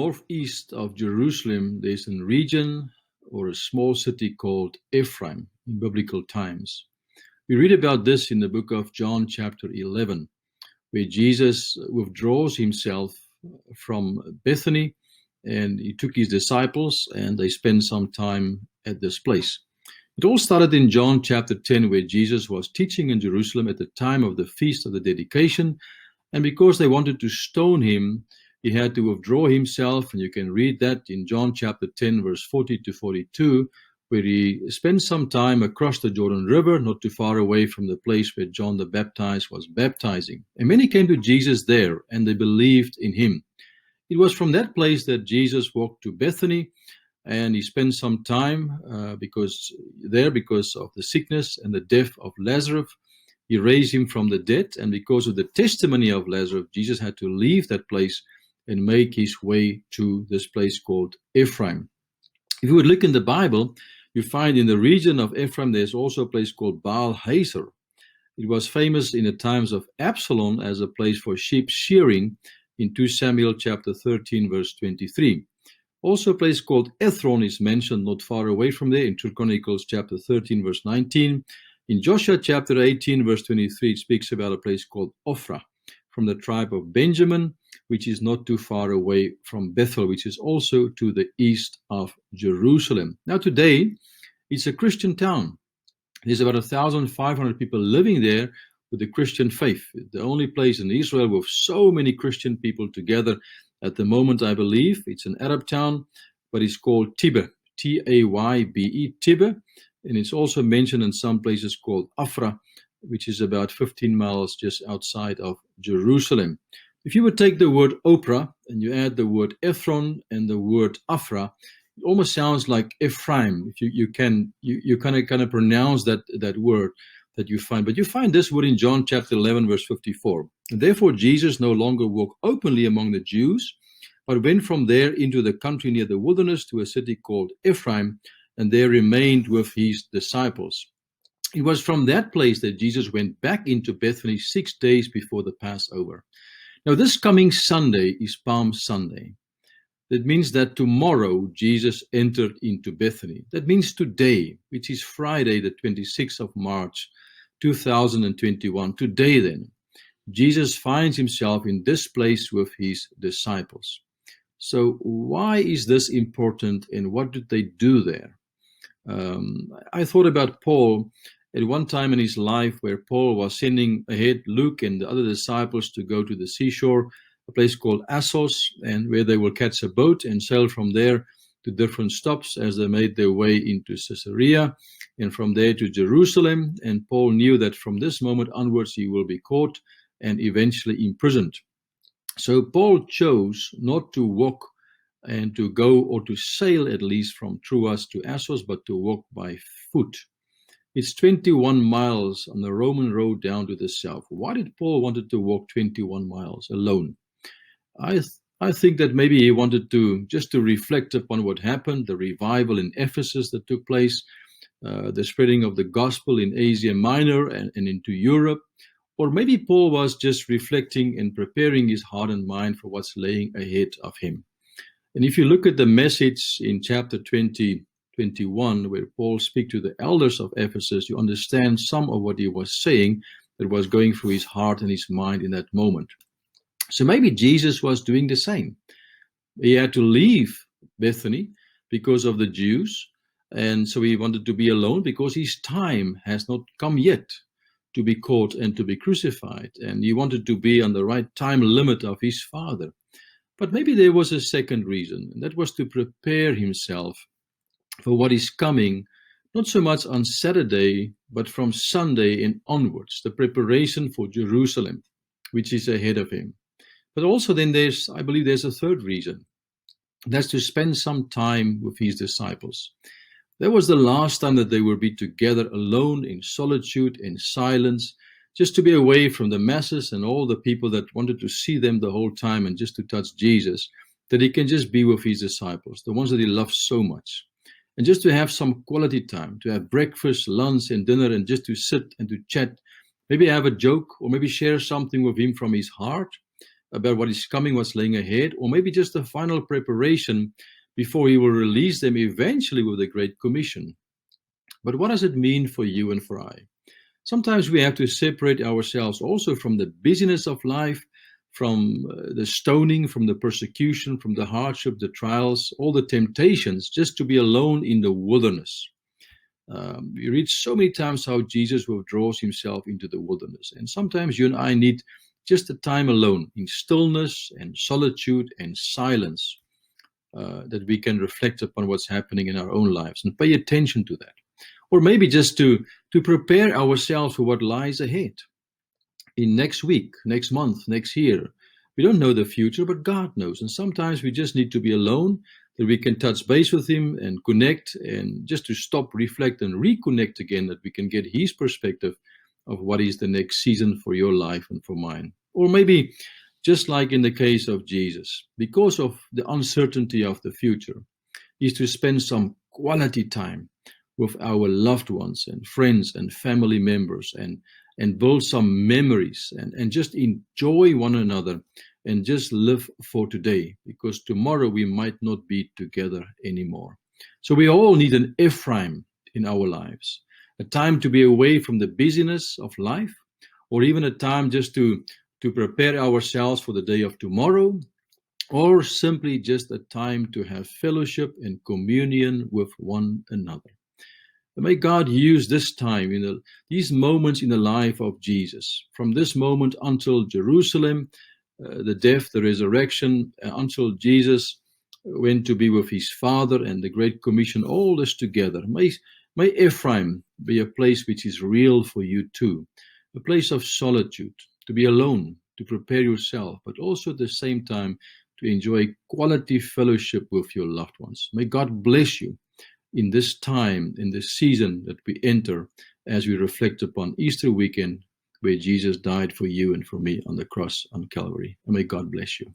northeast of Jerusalem, there's a region or a small city called Ephraim in biblical times. We read about this in the book of John chapter 11, where Jesus withdraws himself from Bethany, and he took his disciples and they spent some time at this place. It all started in John chapter 10, where Jesus was teaching in Jerusalem at the time of the feast of the dedication, and because they wanted to stone him, he had to withdraw himself, and you can read that in John chapter 10, verse 40 to 42, where he spent some time across the Jordan River, not too far away from the place where John the Baptist was baptizing. And many came to Jesus there, and they believed in him. It was from that place that Jesus walked to Bethany, and he spent some time because of the sickness and the death of Lazarus. He raised him from the dead, and because of the testimony of Lazarus, Jesus had to leave that place and make his way to this place called Ephraim. If you would look in the Bible, you find in the region of Ephraim, there's also a place called Baal Hazer. It was famous in the times of Absalom as a place for sheep shearing in 2 Samuel chapter 13, verse 23. Also a place called Ephron is mentioned not far away from there in 2 Chronicles chapter 13, verse 19. In Joshua chapter 18, verse 23, it speaks about a place called Ophrah from the tribe of Benjamin, which is not too far away from Bethel, which is also to the east of Jerusalem. Now today, it's a Christian town. There's about 1,500 people living there with the Christian faith. The only place in Israel with so many Christian people together at the moment, I believe. It's an Arab town, but it's called Tibbe, T-A-Y-B-E, Tibbe. And it's also mentioned in some places called Afra, which is about 15 miles just outside of Jerusalem. If you would take the word Oprah and you add the word Ephron and the word Afra, it almost sounds like Ephraim. If you kind of pronounce that word that you find. But you find this word in John chapter 11, verse 54. And therefore Jesus no longer walked openly among the Jews, but went from there into the country near the wilderness to a city called Ephraim, and there remained with his disciples. It was from that place that Jesus went back into Bethany 6 days before the Passover. Now, this coming Sunday is Palm Sunday. That means that tomorrow Jesus entered into Bethany. That means today, which is Friday, the 26th of March, 2021. Today then, Jesus finds himself in this place with his disciples. So why is this important and what did they do there? I thought about Paul at one time in his life where Paul was sending ahead Luke and the other disciples to go to the seashore, a place called Assos, and where they will catch a boat and sail from there to different stops as they made their way into Caesarea and from there to Jerusalem. And Paul knew that from this moment onwards he will be caught and eventually imprisoned. So Paul chose not to walk and to go or to sail at least from Troas to Assos, but to walk by foot. It's 21 miles on the Roman road down to the south. Why did Paul wanted to walk 21 miles alone? I think that maybe he wanted to just to reflect upon what happened, the revival in Ephesus that took place, the spreading of the gospel in Asia Minor and into Europe. Or maybe Paul was just reflecting and preparing his heart and mind for what's laying ahead of him. And if you look at the message in chapter 21, where Paul speaks to the elders of Ephesus, you understand some of what he was saying that was going through his heart and his mind in that moment. So maybe Jesus was doing the same. He had to leave Bethany because of the Jews, and so he wanted to be alone because his time has not come yet to be caught and to be crucified, and he wanted to be on the right time limit of his Father. But maybe there was a second reason, and that was to prepare himself for what is coming, not so much on Saturday, but from Sunday and onwards, the preparation for Jerusalem, which is ahead of him. But also then I believe there's a third reason. That's to spend some time with his disciples. That was the last time that they would be together alone in solitude, in silence, just to be away from the masses and all the people that wanted to see them the whole time and just to touch Jesus, that he can just be with his disciples, the ones that he loves so much. And just to have some quality time, to have breakfast, lunch, and dinner, and just to sit and to chat, maybe have a joke, or maybe share something with him from his heart, about what is coming, what's laying ahead, or maybe just the final preparation before he will release them eventually with the Great Commission. But what does it mean for you and for I? Sometimes we have to separate ourselves also from the busyness of life, from the stoning, from the persecution, from the hardship, the trials, all the temptations, just to be alone in the wilderness. We read so many times how Jesus withdraws himself into the wilderness. And sometimes you and I need just a time alone in stillness and solitude and silence, that we can reflect upon what's happening in our own lives and pay attention to that. Or maybe just to prepare ourselves for what lies ahead in next week, next month, next year. We don't know the future, but God knows. And sometimes we just need to be alone, that we can touch base with him and connect, and just to stop, reflect, and reconnect again, that we can get his perspective of what is the next season for your life and for mine. Or maybe just like in the case of Jesus, because of the uncertainty of the future, is to spend some quality time with our loved ones and friends and family members, and build some memories, and just enjoy one another, and just live for today, because tomorrow we might not be together anymore. So we all need an Ephraim in our lives, a time to be away from the busyness of life, or even a time just to prepare ourselves for the day of tomorrow, or simply just a time to have fellowship and communion with one another. And may God use this time, these moments in the life of Jesus, from this moment until Jerusalem, the death, the resurrection, until Jesus went to be with his Father and the Great Commission, all this together. May Ephraim be a place which is real for you too, a place of solitude, to be alone, to prepare yourself, but also at the same time to enjoy quality fellowship with your loved ones. May God bless you in this time, in this season that we enter, as we reflect upon Easter weekend, where Jesus died for you and for me on the cross on Calvary. And may God bless you.